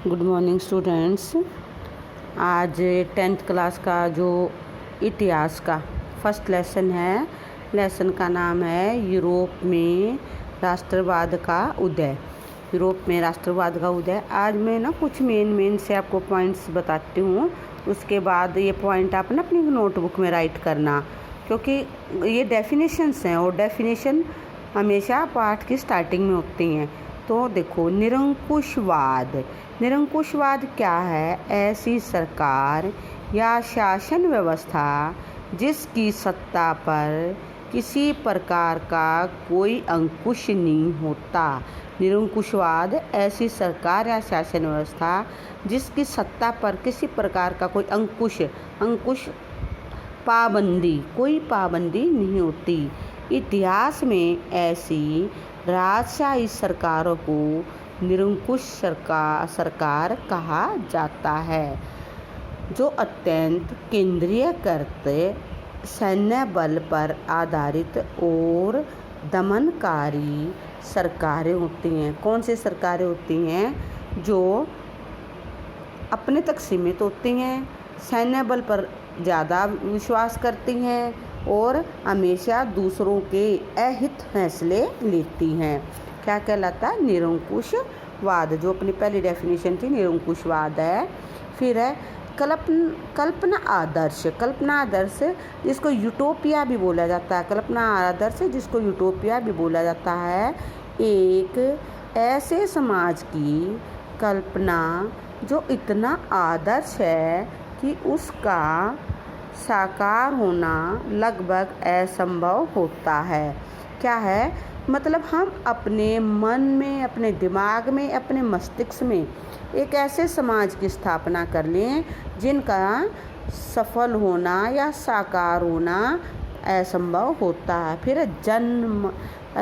Good morning students. आज 10th class का जो इतिहास का फर्स्ट लेसन है, लेसन का नाम है यूरोप में राष्ट्रवाद का उदय। यूरोप में राष्ट्रवाद का उदय। आज मैं ना कुछ मेन से आपको पॉइंट्स बताती हूँ, उसके बाद ये पॉइंट आप ना अपनी नोटबुक में राइट करना, क्योंकि ये डेफिनेशंस हैं और डेफिनेशन हमेशा पाठ की स्टार्टिंग में होती हैं। तो देखो, निरंकुशवाद। निरंकुशवाद क्या है? ऐसी सरकार या शासन व्यवस्था जिसकी सत्ता पर किसी प्रकार का कोई अंकुश नहीं होता। निरंकुशवाद ऐसी सरकार या शासन व्यवस्था जिसकी सत्ता पर किसी प्रकार का कोई अंकुश कोई पाबंदी नहीं होती। इतिहास में ऐसी राजशाही सरकारों को निरंकुश सरकार कहा जाता है, जो अत्यंत केंद्रीयकृत सैन्य बल पर आधारित और दमनकारी सरकारें होती हैं। कौन सी सरकारें होती हैं? जो अपने तक सीमित होती हैं, सैन्य बल पर ज़्यादा विश्वास करती हैं और हमेशा दूसरों के अहित फैसले लेती हैं। क्या कहलाता है? निरंकुशवाद। जो अपनी पहली डेफिनेशन थी निरंकुशवाद है। फिर है कल्पना आदर्श। कल्पना आदर्श जिसको यूटोपिया भी बोला जाता है। कल्पना आदर्श जिसको यूटोपिया भी बोला जाता है, एक ऐसे समाज की कल्पना जो इतना आदर्श है कि उसका साकार होना लगभग असंभव होता है। क्या है? मतलब हम अपने मन में, अपने दिमाग में, अपने मस्तिष्क में एक ऐसे समाज की स्थापना कर लें जिनका सफल होना या साकार होना असंभव होता है। फिर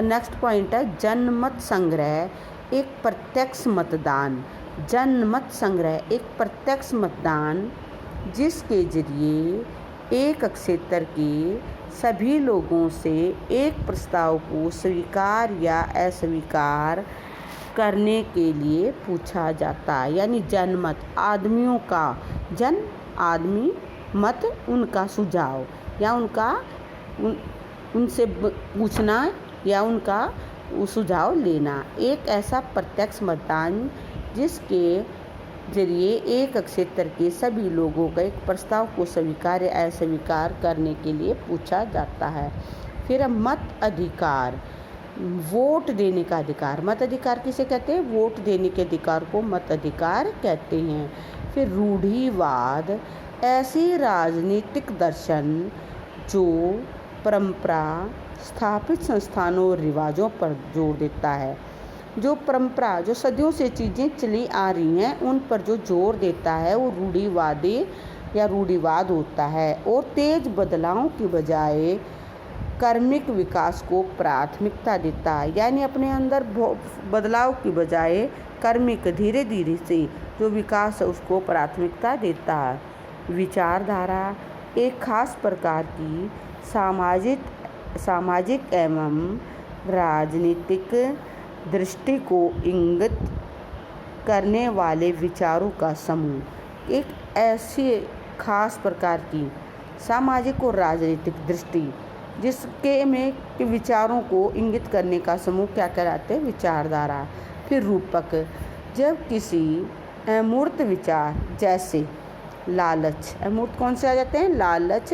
नेक्स्ट पॉइंट है जनमत संग्रह एक प्रत्यक्ष मतदान। जनमत संग्रह एक प्रत्यक्ष मतदान जिसके जरिए एक क्षेत्र के सभी लोगों से एक प्रस्ताव को स्वीकार या अस्वीकार करने के लिए पूछा जाता है। यानी जनमत, आदमियों का आदमी मत, उनका सुझाव या उनसे पूछना या उनका सुझाव लेना। एक ऐसा प्रत्यक्ष मतदान जिसके जरिए एक क्षेत्र के सभी लोगों का एक प्रस्ताव को स्वीकार या अस्वीकार करने के लिए पूछा जाता है। फिर मत अधिकार, वोट देने का अधिकार। मत अधिकार किसे कहते हैं? वोट देने के अधिकार को मत अधिकार कहते हैं। फिर रूढ़िवाद ऐसी राजनीतिक दर्शन जो परंपरा स्थापित संस्थानों और रिवाजों पर जोर देता है। जो परंपरा, जो सदियों से चीज़ें चली आ रही हैं, उन पर जो जोर देता है वो रूढ़िवादी या रूढ़िवाद होता है और तेज बदलावों की बजाय कर्मिक विकास को प्राथमिकता देता है। यानी अपने अंदर बदलाव की बजाय कर्मिक, धीरे धीरे से जो विकास है उसको प्राथमिकता देता है। विचारधारा एक खास प्रकार की सामाजिक एवं राजनीतिक दृष्टि को इंगित करने वाले विचारों का समूह। एक ऐसी खास प्रकार की सामाजिक और राजनीतिक दृष्टि जिसके में के विचारों को इंगित करने का समूह क्या कहलाते हैं? विचारधारा। फिर रूपक, जब किसी अमूर्त विचार जैसे लालच, अमूर्त कौन से आ जाते हैं? लालच,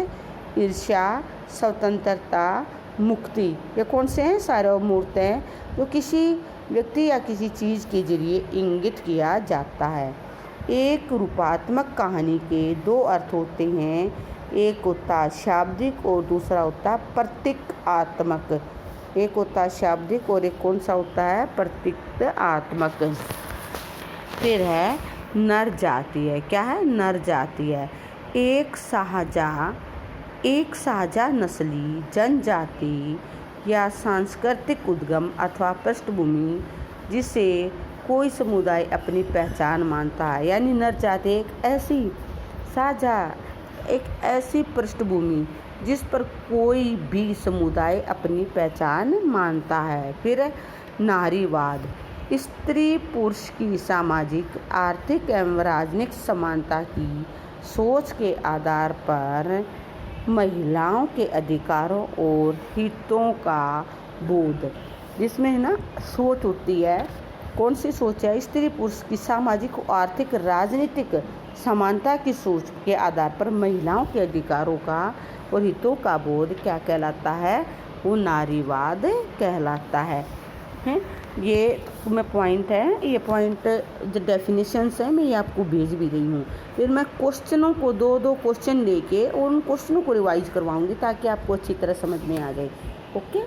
ईर्ष्या, स्वतंत्रता, मुक्ति, ये कौन से हैं? सारे अमूर्त हैं जो किसी व्यक्ति या किसी चीज़ के जरिए इंगित किया जाता है। एक रूपात्मक कहानी के दो अर्थ होते हैं, एक होता है शाब्दिक और दूसरा होता है प्रतीकात्मक। एक होता है शाब्दिक और एक कौन सा होता है? प्रतीकात्मक। फिर है नर जातीय। क्या है? नर जातीय एक साझा नस्ली, जनजाति या सांस्कृतिक उद्गम अथवा पृष्ठभूमि जिसे कोई समुदाय अपनी पहचान मानता है। यानी नर जाति एक ऐसी पृष्ठभूमि जिस पर कोई भी समुदाय अपनी पहचान मानता है। फिर नारीवाद स्त्री पुरुष की सामाजिक, आर्थिक एवं राजनीतिक समानता की सोच के आधार पर महिलाओं के अधिकारों और हितों का बोध, जिसमें है ना सोच होती है। कौन सी सोच है? स्त्री पुरुष की सामाजिक, आर्थिक, राजनीतिक समानता की सोच के आधार पर महिलाओं के अधिकारों का और हितों का बोध क्या कहलाता है? वो नारीवाद कहलाता है। ये मैं पॉइंट है, ये पॉइंट जो डेफिनेशंस है मैं ये आपको भेज भी रही हूँ। फिर मैं क्वेश्चनों को दो क्वेश्चन लेके और उन क्वेश्चनों को रिवाइज करवाऊँगी ताकि आपको अच्छी तरह समझ में आ जाए। ओके।